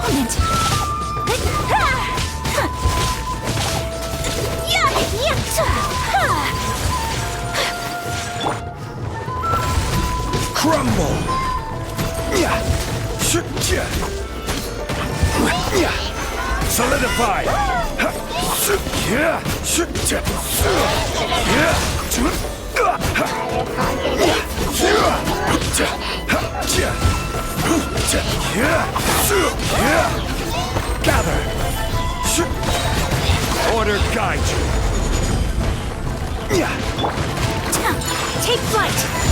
element! Crumble! Solidify! Gather! Order guide you! Take flight!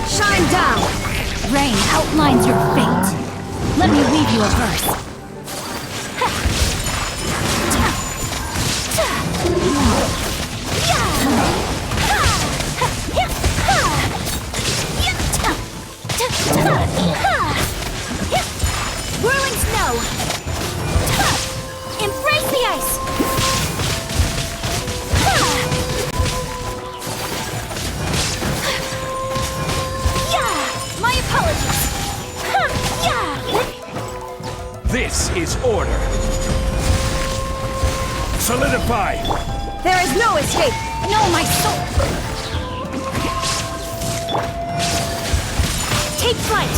Shine down! Rain outlines your fate. Let me weave you a verse. Whirling snow! Embrace the ice! This is order! Solidify! There is no escape! No, my soul! Take flight!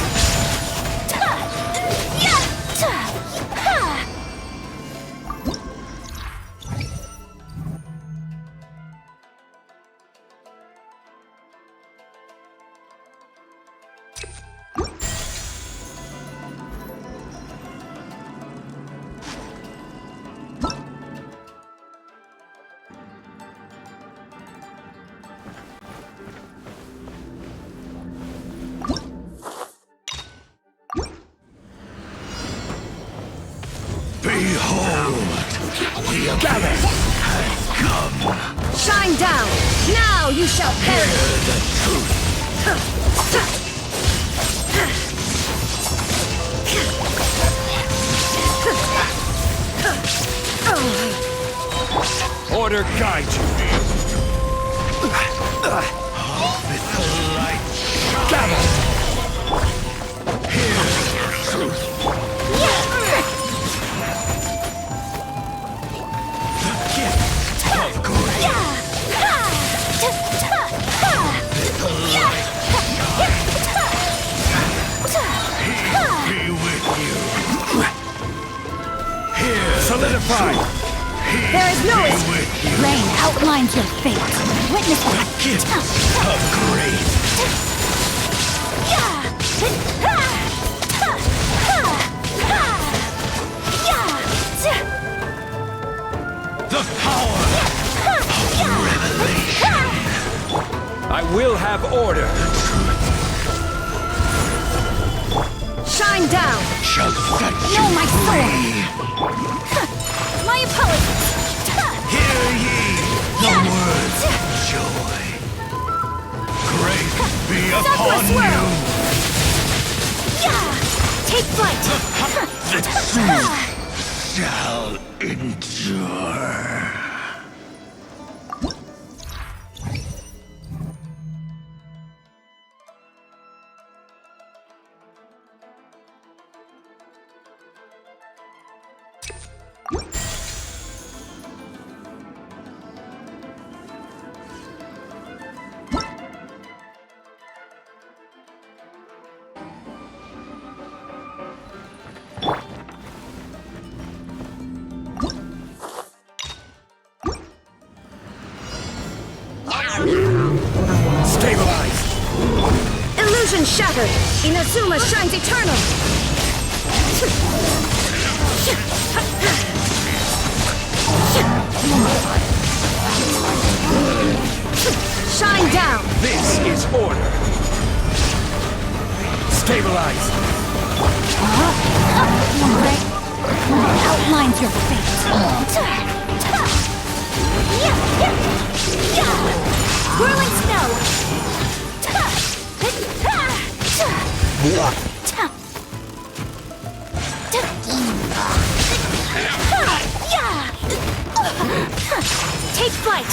Gather! Come, Shine down! Now you shall hear perish! the truth. Order guide you! With the light shine. Gather! Hear the truth. The gift of grace. With the light shine. He be with you. Hear Solidify! There is no be escape! with you. Rain outlines your fate. Witness The that! gift of grace. The power of revelation. I will have order! Shine down! Shall set you No, my soul! free. My apologies! Hear ye the words of joy. Grace be upon Southwest you. Take flight! The truth shall endure. Illusion shattered! Inazuma shines eternal! Shine down! This is order. Stabilize. Outlines your fate. Whirling snow. Take flight.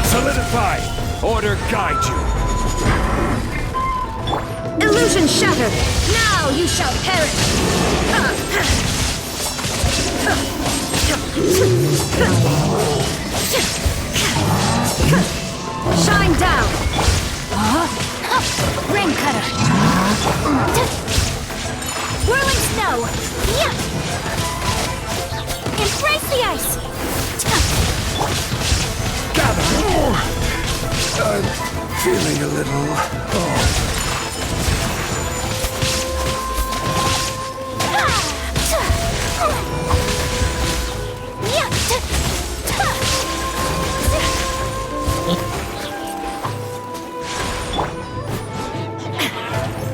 Solidify. Order guide you. Illusion shattered! Now you shall perish! Shine down! Rain cutter. Whirling snow. Embrace the ice. Gather. I'm feeling a little off.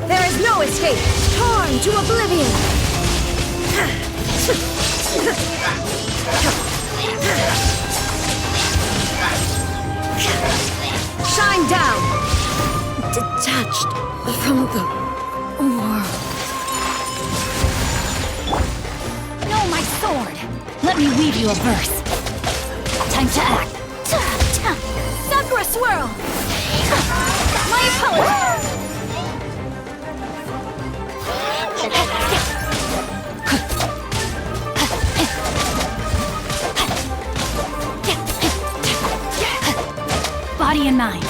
There is no escape! Torn to oblivion! Shine down! Detached from the world. No, my sword. Let me weave you a verse. Time to act. Sakura swirl. My apologies. Body and mind.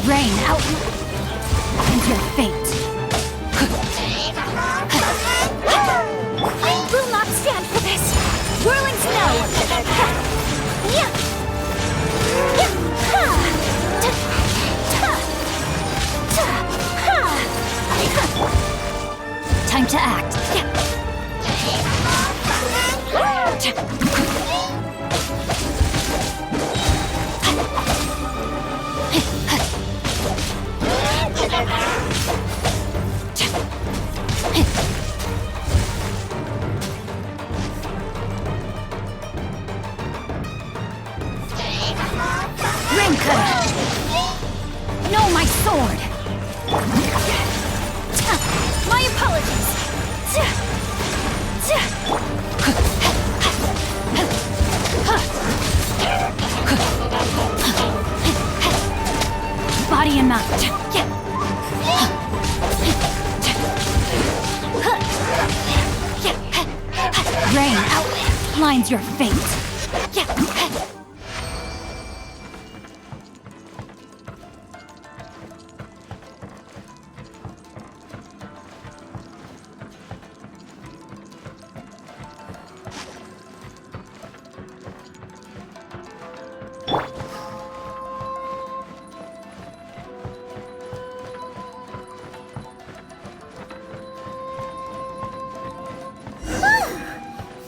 Rain out. And your fate. Will not stand for this. Whirling snow. Time to act. Rain cutter. No, my sword. My apologies. Body and mind. Rain outlines your fate.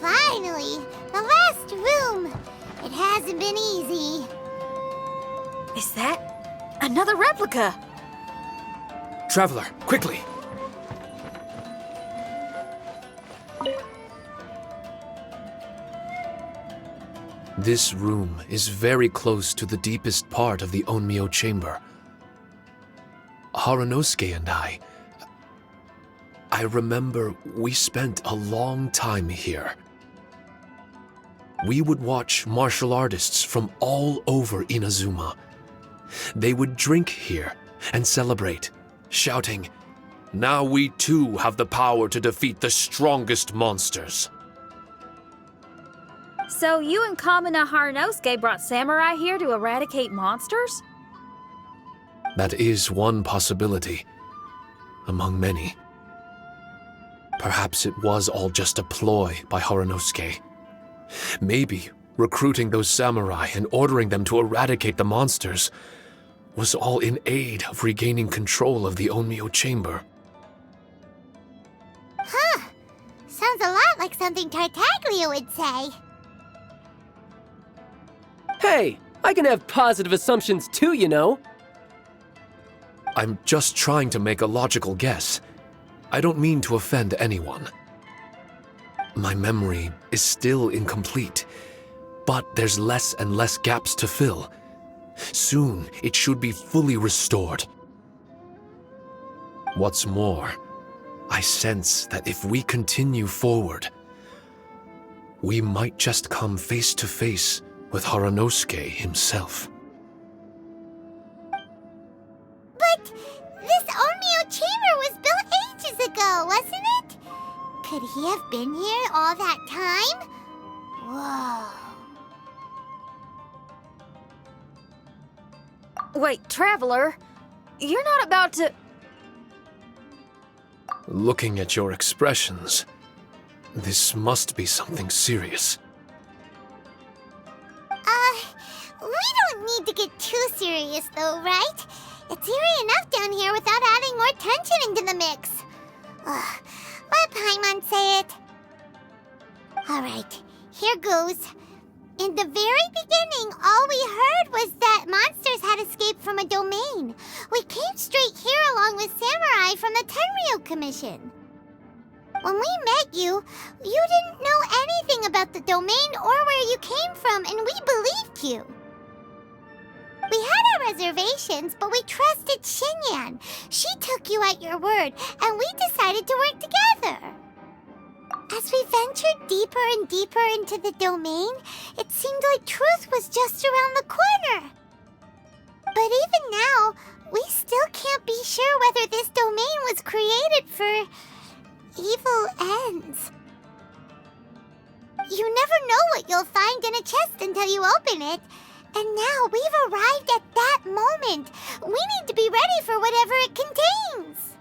Finally! The last room! It hasn't been easy. Is that another replica? Traveler, quickly. This room is very close to the deepest part of the Onmyo chamber. Harunosuke and I remember we spent a long time here. we would watch martial artists from all over Inazuma. They would drink here and celebrate, shouting, "Now we too have the power to defeat the strongest monsters." So you and Kamina Harunosuke brought samurai here to eradicate monsters? That is one possibility, among many. Perhaps it was all just a ploy by Harunosuke. Maybe recruiting those samurai and ordering them to eradicate the monsters was all in aid of regaining control of the Onmyo chamber. Huh. Sounds a lot like something Tartaglia would say. Hey, I can have positive assumptions too, you know. I'm just trying to make a logical guess. I don't mean to offend anyone. My memory is still incomplete, but there's less and less gaps to fill. Soon, it should be fully restored. What's more, I sense that if we continue forward, we might just come face to face with Harunosuke himself. But this Onmyo chamber was built ages ago, wasn't it? Could he have been here all that time? Whoa. Wait, Traveler, you're not about to... Looking at your expressions, this must be something serious. We don't need to get too serious though, right? It's eerie enough down here without adding more tension into the mix. Let Paimon say it. Alright, here goes. In the very beginning, all we heard was that monsters had escaped from a domain. We came straight here along with samurai from the Tenryo Commission. When we met you, you didn't know anything about the domain or where you came from, and we believed you. We had our reservations, but we trusted Xinyan. She took you at your word, and we decided to work together. As we ventured deeper and deeper into the domain, it seemed like truth was just around the corner. But even now, we still can't be sure whether this domain was created for evil ends. You never know what you'll find in a chest until you open it. And now we've arrived at that moment. We need to be ready for whatever it contains.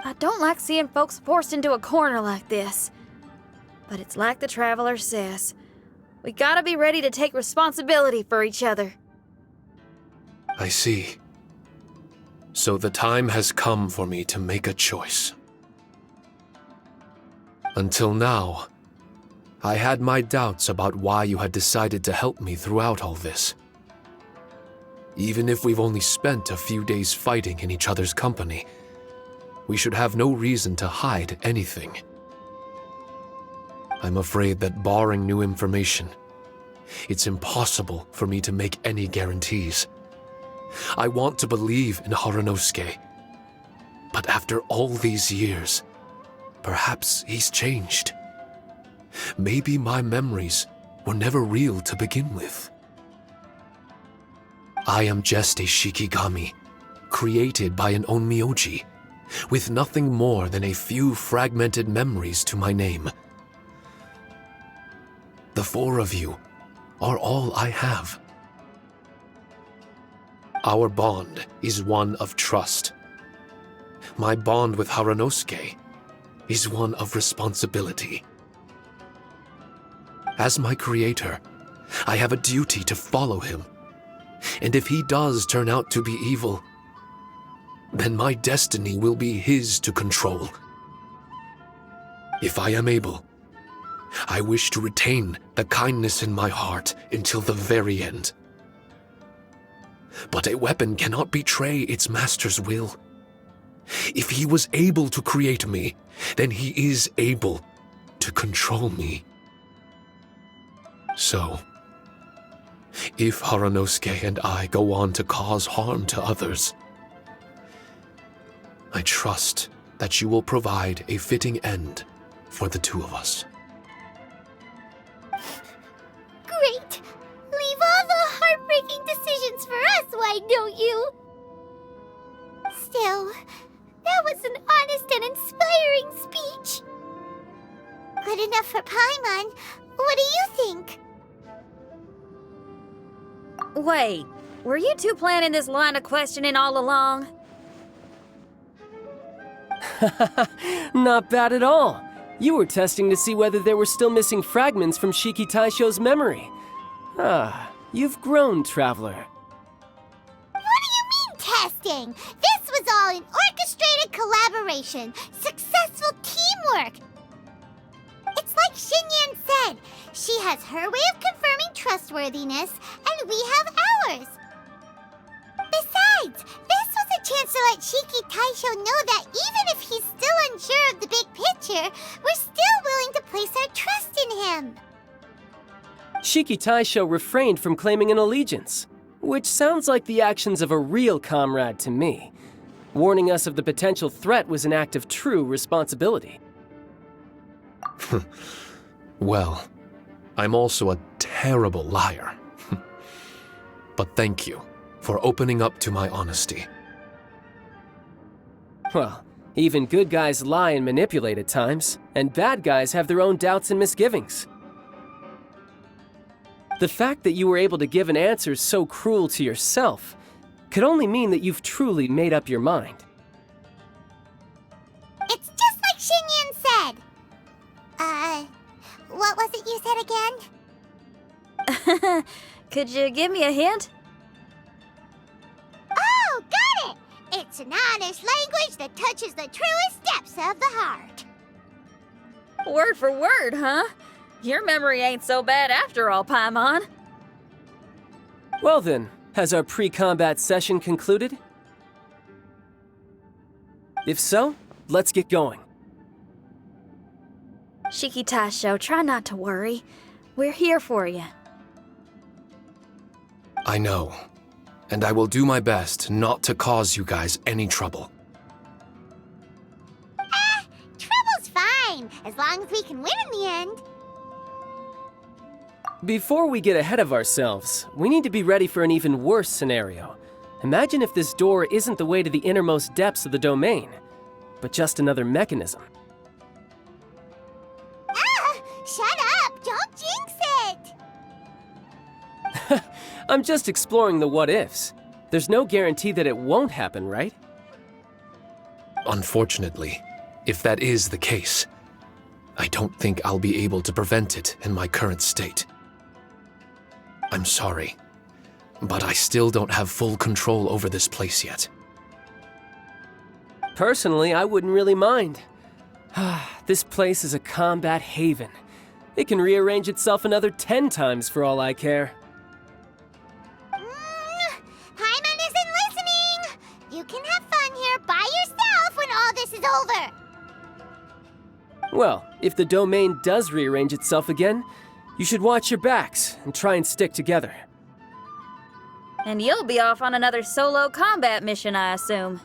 I don't like seeing folks forced into a corner like this. But it's like the Traveler says. We gotta be ready to take responsibility for each other. I see. So the time has come for me to make a choice. Until now, I had my doubts about why you had decided to help me throughout all this. Even if we've only spent a few days fighting in each other's company, we should have no reason to hide anything. I'm afraid that barring new information, it's impossible for me to make any guarantees. I want to believe in Harunosuke, but after all these years, perhaps he's changed. Maybe my memories were never real to begin with. I am just a Shikigami, created by an Onmyoji, with nothing more than a few fragmented memories to my name. The four of you are all I have. Our bond is one of trust. My bond with Harunosuke is one of responsibility. As my creator, I have a duty to follow him. And if he does turn out to be evil, then my destiny will be his to control. If I am able, I wish to retain the kindness in my heart until the very end. But a weapon cannot betray its master's will. If he was able to create me, then he is able to control me. So, if Harunosuke and I go on to cause harm to others, I trust that you will provide a fitting end for the two of us. Great! Leave all the heartbreaking decisions for us, why don't you? Still, that was an honest and inspiring speech. Good enough for Paimon. What do you think? Wait, were you two planning this line of questioning all along? Not bad at all. You were testing to see whether there were still missing fragments from Shiki Taisho's memory. Ah, you've grown, Traveler. What do you mean, testing? This was all an orchestrated collaboration. Successful teamwork. It's like Xinyan said. She has her way of confirming trustworthiness, and we have ours. Besides, this was a chance to let Shiki Taisho know that even if he's still unsure of the big picture, we're still willing to place our trust in him. Shiki Taisho refrained from claiming an allegiance, which sounds like the actions of a real comrade to me. Warning us of the potential threat was an act of true responsibility. Well, I'm also a terrible liar. But thank you for opening up to my honesty. Well, even good guys lie and manipulate at times, and bad guys have their own doubts and misgivings. The fact that you were able to give an answer so cruel to yourself could only mean that you've truly made up your mind. It's just like Xinyan said. What was it you said again? Could you give me a hint? Oh, got it! It's an honest language that touches the truest depths of the heart. Word for word, huh? Your memory ain't so bad after all, Paimon. Well then, has our pre-combat session concluded? If so, let's get going. Shiki Taisho, try not to worry. We're here for you. I know, and I will do my best not to cause you guys any trouble. Trouble's fine, as long as we can win in the end. Before we get ahead of ourselves, we need to be ready for an even worse scenario. Imagine if this door isn't the way to the innermost depths of the domain, but just another mechanism. Shut up! Don't jinx it! I'm just exploring the what-ifs. There's no guarantee that it won't happen, right? Unfortunately, if that is the case, I don't think I'll be able to prevent it in my current state. I'm sorry, but I still don't have full control over this place yet. Personally, I wouldn't really mind. This place is a combat haven. It can rearrange itself another 10 times for all I care. Paimon isn't listening! You can have fun here by yourself when all this is over! Well, if the domain does rearrange itself again, you should watch your backs and try and stick together. And you'll be off on another solo combat mission, I assume.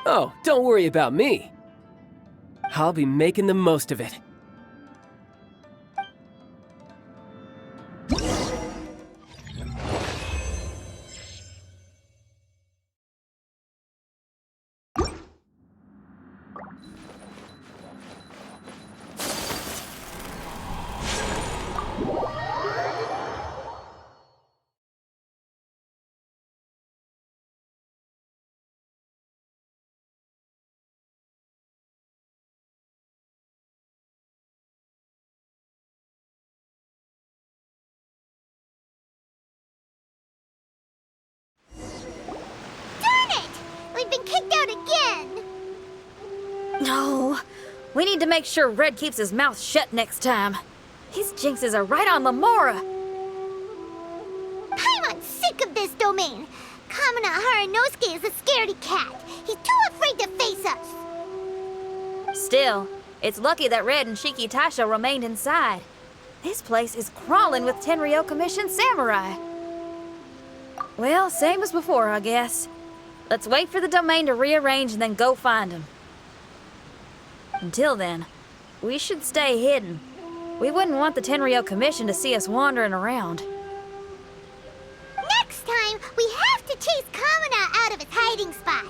Oh, don't worry about me. I'll be making the most of it. We've been kicked out again! No, we need to make sure Red keeps his mouth shut next time. His jinxes are right on Lamora. Paimon's sick of this domain. Kamina Haranosuke is a scaredy cat. He's too afraid to face us. Still, it's lucky that Red and Shiki Taisho remained inside. This place is crawling with Tenryo commissioned samurai. Well, same as before, I guess. Let's wait for the domain to rearrange and then go find him. Until then, we should stay hidden. We wouldn't want the Tenryou Commission to see us wandering around. Next time, we have to chase Kamina out of his hiding spot.